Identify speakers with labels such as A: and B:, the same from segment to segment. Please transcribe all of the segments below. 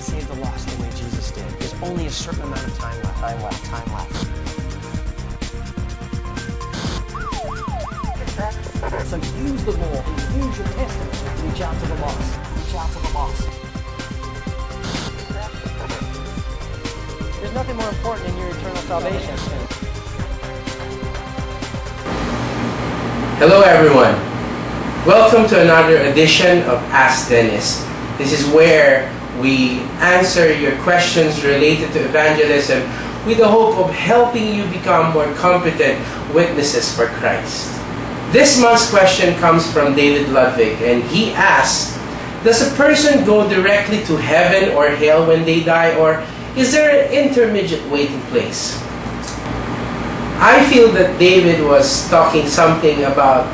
A: can save the lost the way Jesus did. There's only a certain amount of time left. Time left. So use the role and use your testimony to reach out to the lost. Reach out to the lost. There's nothing more important than your eternal salvation.
B: Hello everyone. Welcome to another edition of Ask Dennis. This is where we answer your questions related to evangelism with the hope of helping you become more competent witnesses for Christ. This month's question comes from David Ludwig, and he asks, does a person go directly to heaven or hell when they die, or is there an intermediate waiting place? I feel that David was talking something about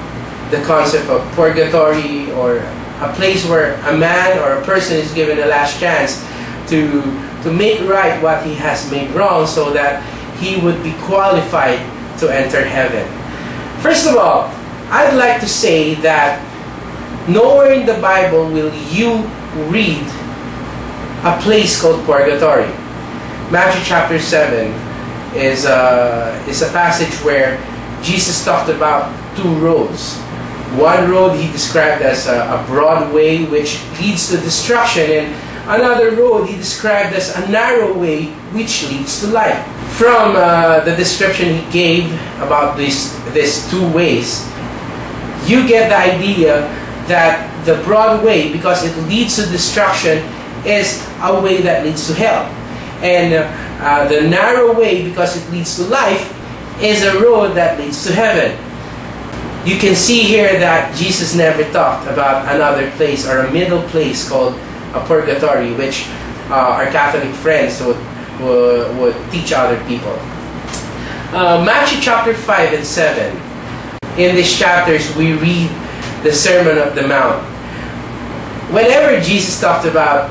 B: the concept of purgatory, or a place where a man or a person is given a last chance to make right what he has made wrong so that he would be qualified to enter heaven. First of all, I'd like to say that nowhere in the Bible will you read a place called purgatory. Matthew chapter 7 is a passage where Jesus talked about two roads. One road he described as a broad way which leads to destruction, and another road he described as a narrow way which leads to life. From the description he gave about these two ways, you get the idea that the broad way, because it leads to destruction, is a way that leads to hell. And the narrow way, because it leads to life, is a road that leads to heaven. You can see here that Jesus never talked about another place or a middle place called a purgatory, which our Catholic friends would teach other people. Matthew chapter 5 and 7. In these chapters, we read the Sermon on the Mount. Whenever Jesus talked about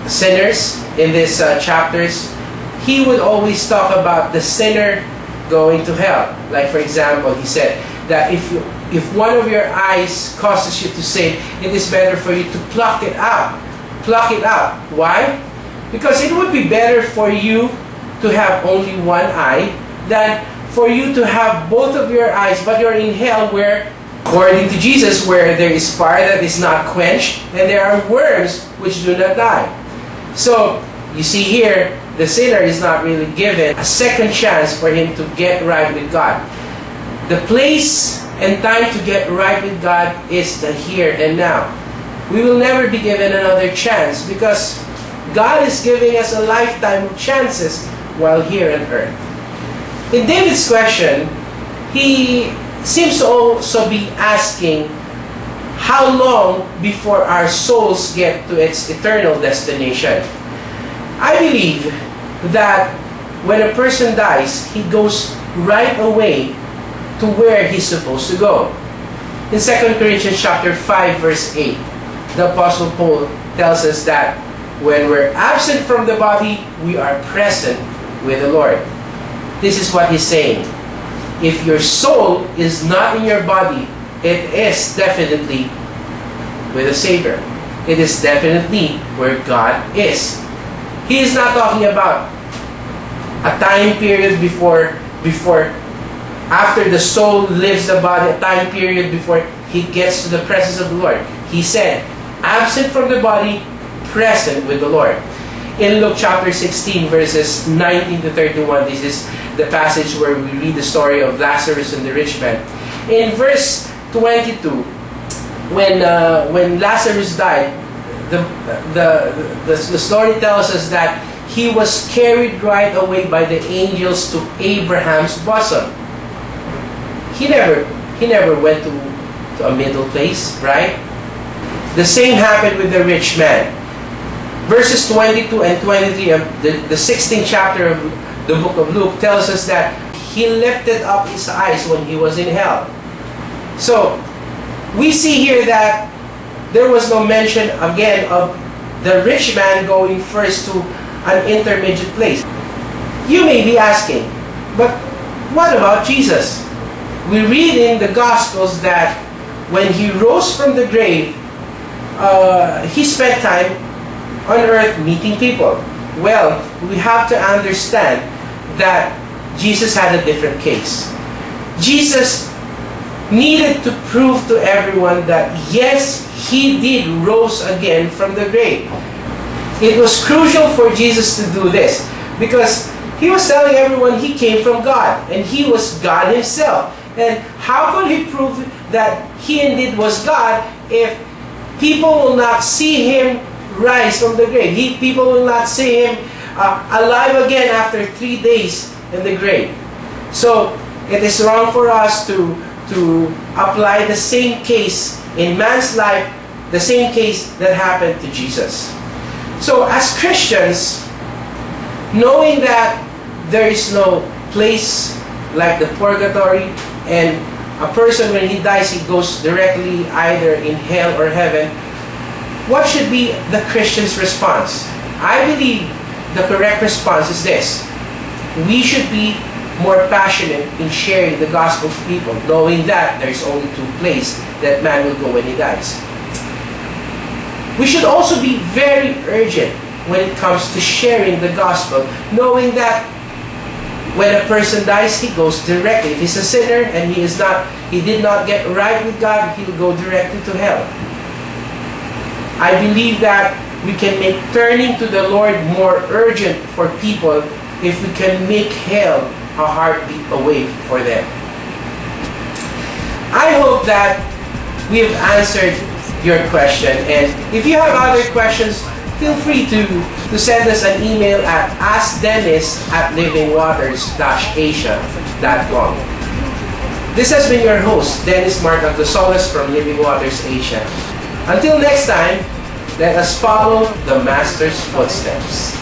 B: sinners in these chapters, he would always talk about the sinner going to hell. Like, for example, he said that if one of your eyes causes you to sin, it is better for you to pluck it out. Pluck it out. Why? Because it would be better for you to have only one eye than for you to have both of your eyes, but you're in hell where, according to Jesus, where there is fire that is not quenched, and there are worms which do not die. So, you see here, the sinner is not really given a second chance for him to get right with God. The place and time to get right with God is the here and now. We will never be given another chance because God is giving us a lifetime of chances while here on earth. In David's question, he seems to also be asking how long before our souls get to its eternal destination. I believe that when a person dies, he goes right away to where he's supposed to go. In 2 Corinthians chapter 5 verse 8, the Apostle Paul tells us that when we're absent from the body, we are present with the Lord. This is what he's saying. If your soul is not in your body, it is definitely with the Savior. It is definitely where God is. He is not talking about a time period before after the soul leaves the body, a time period before he gets to the presence of the Lord. He said, absent from the body, present with the Lord. In Luke chapter 16 verses 19 to 31, this is the passage where we read the story of Lazarus and the rich man. In verse 22, when Lazarus died, the story tells us that he was carried right away by the angels to Abraham's bosom. He never went to a middle place, right? The same happened with the rich man. Verses 22 and 23 of the 16th chapter of the book of Luke tells us that he lifted up his eyes when he was in hell. So, we see here that there was no mention again of the rich man going first to an intermediate place. You may be asking, but what about Jesus? We read in the Gospels that when he rose from the grave, he spent time on earth meeting people? Well, we have to understand that Jesus had a different case. Jesus needed to prove to everyone that yes, He did rose again from the grave. It was crucial for Jesus to do this because He was telling everyone He came from God and He was God Himself. And how could He prove that He indeed was God if people will not see Him rise from the grave? People will not see Him alive again after 3 days in the grave. So it is wrong for us to apply the same case in man's life, the same case that happened to Jesus. So as Christians, knowing that there is no place like the purgatory, and a person when he dies, he goes directly either in hell or heaven, what should be the Christian's response? I believe the correct response is this. We should be more passionate in sharing the gospel to people, knowing that there is only two places that man will go when he dies. We should also be very urgent when it comes to sharing the gospel, knowing that when a person dies, he goes directly. If he's a sinner and he did not get right with God, he'll go directly to hell. I believe that we can make turning to the Lord more urgent for people if we can make hell a heartbeat away for them. I hope that we have answered your question, and if you have other questions, feel free to send us an email at askdennis@livingwaters-asia.com. This has been your host, Dennis Mark Aglosolos from Living Waters Asia. Until next time, let us follow the Master's footsteps.